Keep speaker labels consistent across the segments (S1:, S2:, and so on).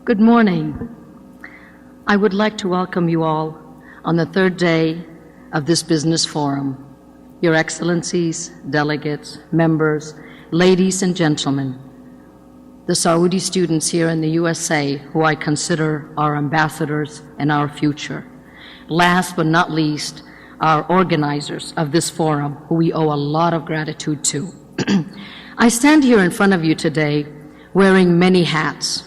S1: Good morning. I would like to welcome you all on the third day of this business forum. Your Excellencies, delegates, members, ladies and gentlemen, the Saudi students here in the USA who I consider our ambassadors and our future. Last but not least, our organizers of this forum who we owe a lot of gratitude to. I stand here in front of you today wearing many hats,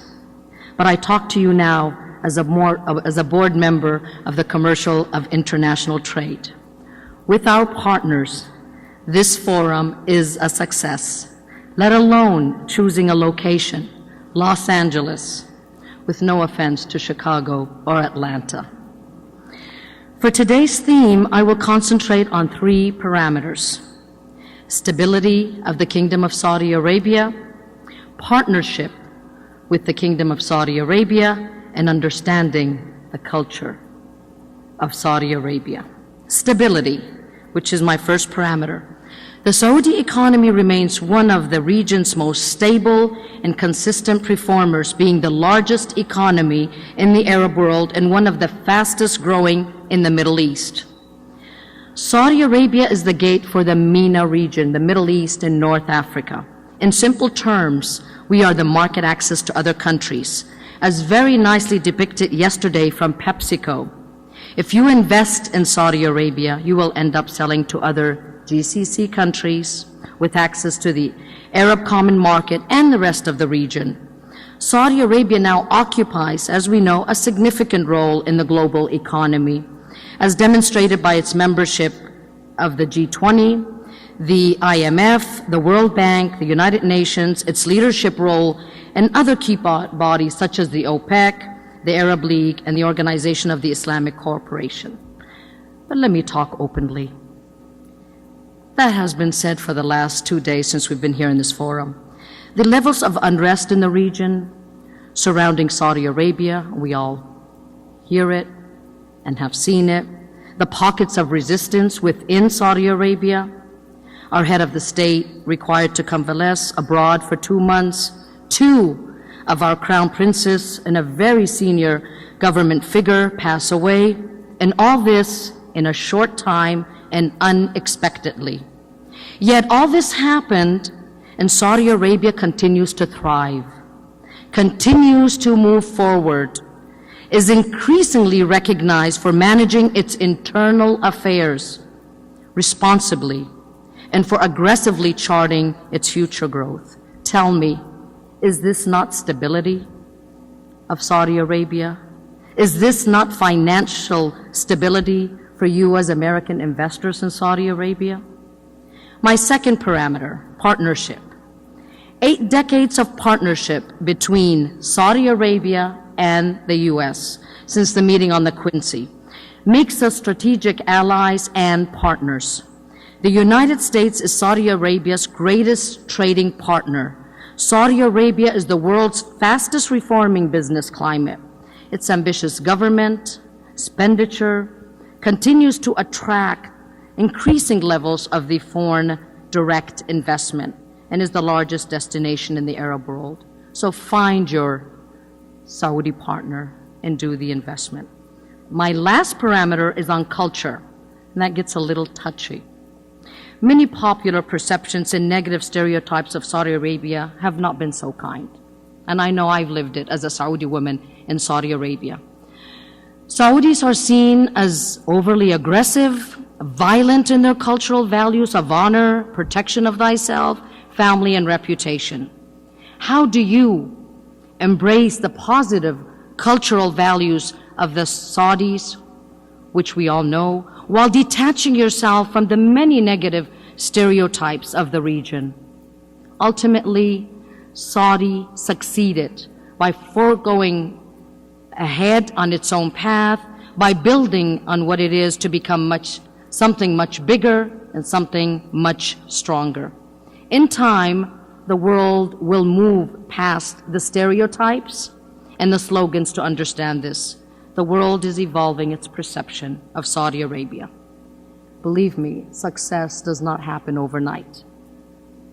S1: but I talk to you now as a board member of the Commercial of International Trade. With our partners, this forum is a success, let alone choosing a location, Los Angeles, with no offense to Chicago or Atlanta. For today's theme, I will concentrate on three parameters: stability of the Kingdom of Saudi Arabia, partnership with the Kingdom of Saudi Arabia, and understanding the culture of Saudi Arabia. Stability, which is my first parameter. The Saudi economy remains one of the region's most stable and consistent performers, being the largest economy in the Arab world and one of the fastest growing in the Middle East. Saudi Arabia is the gate for the MENA region, the Middle East and North Africa. In simple terms, we are the market access to other countries, as very nicely depicted yesterday from PepsiCo. If you invest in Saudi Arabia, you will end up selling to other GCC countries with access to the Arab Common Market and the rest of the region. Saudi Arabia now occupies, as we know, a significant role in the global economy, as demonstrated by its membership of the G20, the IMF, the World Bank, the United Nations, its leadership role, and other key bodies such as the OPEC, the Arab League, and the Organization of the Islamic Cooperation. But let me talk openly. That has been said for the last 2 days since we've been here in this forum. The levels of unrest in the region surrounding Saudi Arabia, we all hear it and have seen it. The pockets of resistance within Saudi Arabia, our head of the state required to convalesce abroad for 2 months, 2 of our crown princes and a very senior government figure pass away, and all this in a short time and unexpectedly. Yet all this happened, and Saudi Arabia continues to thrive, continues to move forward, is increasingly recognized for managing its internal affairs responsibly and for aggressively charting its future growth. Tell me, is this not stability of Saudi Arabia? Is this not financial stability for you as American investors in Saudi Arabia? My second parameter, partnership. 8 decades of partnership between Saudi Arabia and the U.S. since the meeting on the Quincy makes us strategic allies and partners. The United States is Saudi Arabia's greatest trading partner. Saudi Arabia is the world's fastest reforming business climate. Its ambitious government, expenditure, continues to attract increasing levels of the foreign direct investment and is the largest destination in the Arab world. So find your Saudi partner and do the investment. My last parameter is on culture, and that gets a little touchy. Many popular perceptions and negative stereotypes of Saudi Arabia have not been so kind. And I know I've lived it as a Saudi woman in Saudi Arabia. Saudis are seen as overly aggressive, violent in their cultural values of honor, protection of thyself, family, and reputation. How do you embrace the positive cultural values of the Saudis, which we all know, while detaching yourself from the many negative stereotypes of the region? Ultimately, Saudi succeeded by foregoing ahead on its own path, by building on what it is to become something much bigger and something much stronger. In time, the world will move past the stereotypes and the slogans to understand this. The world is evolving its perception of Saudi Arabia. Believe me, success does not happen overnight.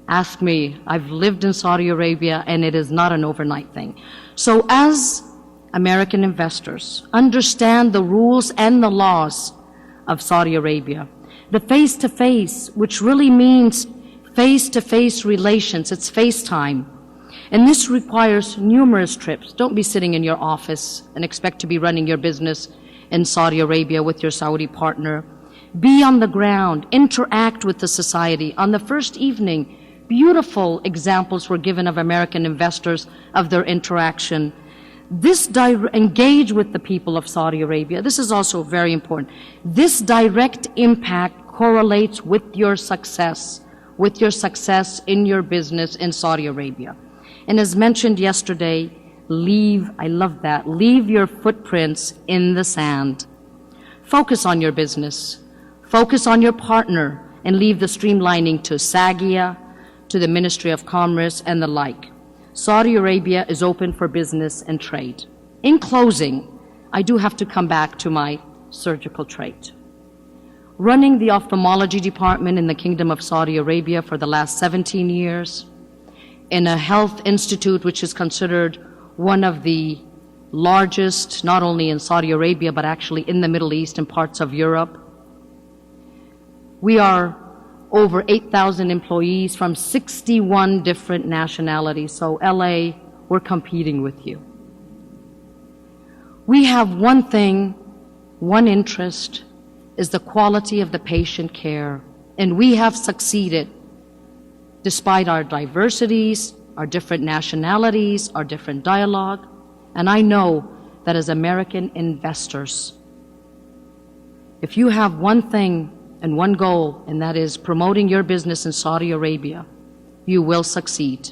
S1: Ask me, I've lived in Saudi Arabia and it is not an overnight thing. So as American investors understand the rules and the laws of Saudi Arabia. The face-to-face, which really means face-to-face relations, it's FaceTime. And this requires numerous trips. Don't be sitting in your office and expect to be running your business in Saudi Arabia with your Saudi partner. Be on the ground, interact with the society. On the first evening, beautiful examples were given of American investors, of their interaction. Engage with the people of Saudi Arabia. This is also very important. This direct impact correlates with your success in your business in Saudi Arabia. And as mentioned yesterday, I love that, leave your footprints in the sand. Focus on your business, focus on your partner, and leave the streamlining to SAGIA, to the Ministry of Commerce, and the like. Saudi Arabia is open for business and trade. In closing, I do have to come back to my surgical trait. Running the ophthalmology department in the Kingdom of Saudi Arabia for the last 17 years, in a health institute which is considered one of the largest, not only in Saudi Arabia, but actually in the Middle East and parts of Europe. We are over 8,000 employees from 61 different nationalities. So LA, we're competing with you. We have one thing, one interest, is the quality of the patient care. And we have succeeded despite our diversities, our different nationalities, our different dialogue. And I know that as American investors, if you have one thing and one goal, and that is promoting your business in Saudi Arabia, you will succeed.